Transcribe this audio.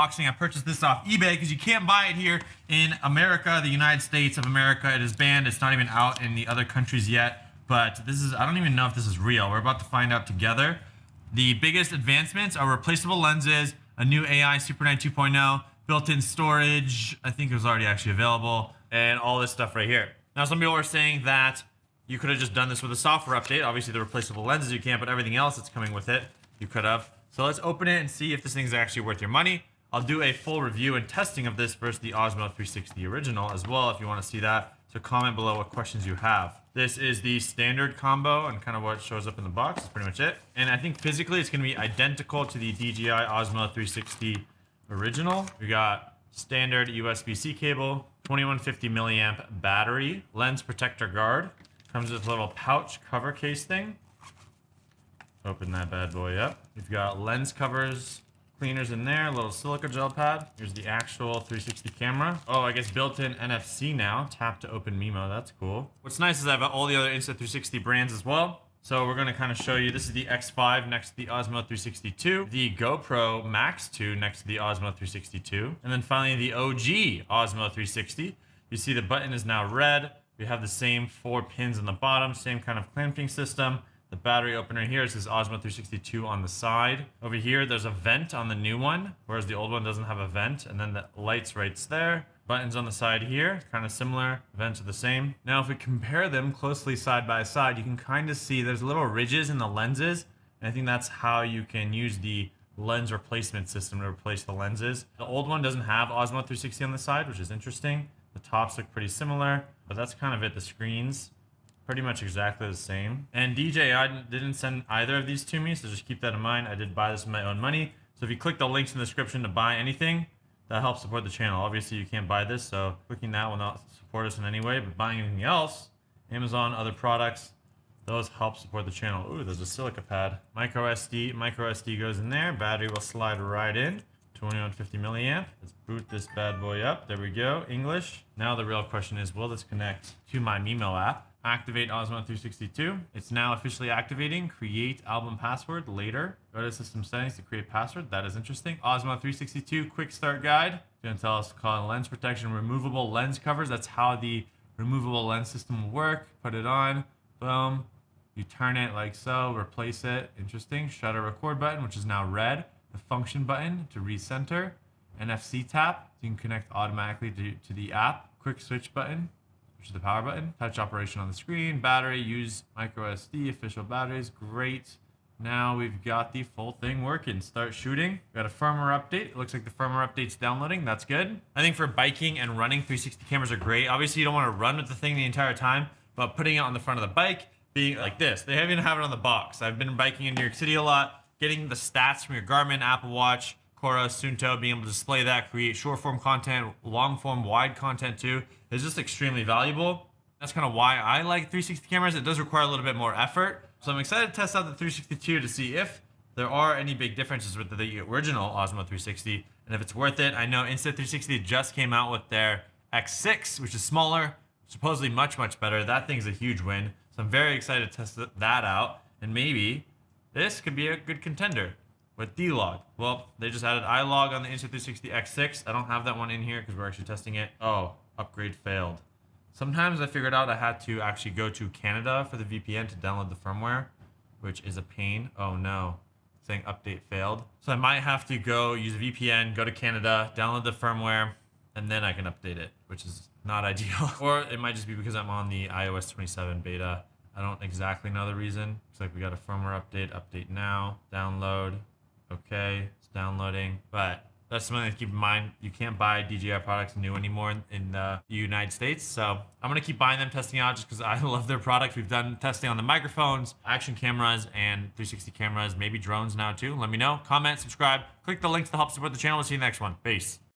unboxing. I purchased this off eBay because you can't buy it here in America, the United States of America. It is banned. It's not even out in the other countries yet. But this is, I don't even know if this is real. We're about to find out together. The biggest advancements are replaceable lenses, a new AI Super 9 2.0, built-in storage, I think it was already actually available, and all this stuff right here. Now, some people are saying that you could have just done this with a software update. Obviously, the replaceable lenses you can't, but everything else that's coming with it, you could have. So let's open it and see if this thing's actually worth your money. I'll do a full review and testing of this versus the Osmo 360 original as well if you want to see that. So comment below what questions you have. This is the standard combo and kind of what shows up in the box. That's pretty much it. And I think physically it's going to be identical to the DJI Osmo 360 original. We got standard USB-C cable, 2150 milliamp battery, lens protector guard. Comes with a little pouch cover case thing. Open that bad boy up. We've got lens covers, cleaners in there, a little silica gel pad. Here's the actual 360 camera. Oh, I guess built-in NFC now. Tap to open Mimo, that's cool. What's nice is I have all the other Insta360 brands as well. So we're gonna kind of show you, this is the X5 next to the Osmo 362, the GoPro Max 2 next to the Osmo 362, and then finally the OG Osmo 360. You see the button is now red. We have the same 4 pins on the bottom, same kind of clamping system. The battery opener here says Osmo 362 on the side. Over here, there's a vent on the new one, whereas the old one doesn't have a vent. And then the lights right there. Buttons on the side here, kind of similar. Vents are the same. Now, if we compare them closely side by side, you can kind of see there's little ridges in the lenses. And I think that's how you can use the lens replacement system to replace the lenses. The old one doesn't have Osmo 360 on the side, which is interesting. The tops look pretty similar, but that's kind of it. The screens, pretty much exactly the same. And DJI didn't send either of these to me, so just keep that in mind. I did buy this with my own money. So if you click the links in the description to buy anything, that helps support the channel. Obviously, you can't buy this, so clicking that will not support us in any way, but buying anything else, Amazon, other products, those help support the channel. Ooh, there's a silica pad. Micro SD goes in there. Battery will slide right in. 2150 milliamp. Let's boot this bad boy up. There we go. English. Now the real question is, will this connect to my Mimo app? Activate Osmo 362. It's now officially activating. Create album password later. Go to system settings to create password. That is interesting. Osmo 362 quick start guide. It's going to tell us to call it lens protection, removable lens covers. That's how the removable lens system will work. Put it on. Boom. You turn it like so. Replace it. Interesting. Shutter record button, which is now red. The function button to recenter. NFC tap. So you can connect automatically to the app. Quick switch button, which is the power button. Touch operation on the screen. Battery, use micro SD, official batteries. Great. Now we've got the full thing working. Start shooting. We got a firmware update. It looks like the firmware update's downloading. That's good. I think for biking and running, 360 cameras are great. Obviously, you don't want to run with the thing the entire time, but putting it on the front of the bike, being like this. They even have it on the box. I've been biking in New York City a lot. Getting the stats from your Garmin, Apple Watch, Cora, Sunto, being able to display that, create short form content, long form, wide content too, is just extremely valuable. That's kind of why I like 360 cameras. It does require a little bit more effort. So I'm excited to test out the 362 to see if there are any big differences with the original Osmo 360 and if it's worth it. I know Insta360 just came out with their X6, which is smaller, supposedly much, much better. That thing's a huge win. So I'm very excited to test that out, and maybe this could be a good contender with D-Log. Well, they just added iLog on the Insta360 X6. I don't have that one in here because we're actually testing it. Oh, upgrade failed. Sometimes I figured out I had to actually go to Canada for the VPN to download the firmware, which is a pain. Oh no, it's saying update failed. So I might have to go use a VPN, go to Canada, download the firmware, and then I can update it, which is not ideal. Or it might just be because I'm on the iOS 27 beta. I don't exactly know the reason. Looks like we got a firmware update now, download. Okay, it's downloading, but that's something to keep in mind. You can't buy DJI products new anymore in the United States. So I'm gonna keep buying them, testing out just because I love their products. We've done testing on the microphones, action cameras, and 360 cameras, maybe drones now too. Let me know, comment, subscribe, click the links to help support the channel. We'll see you in the next one. Peace.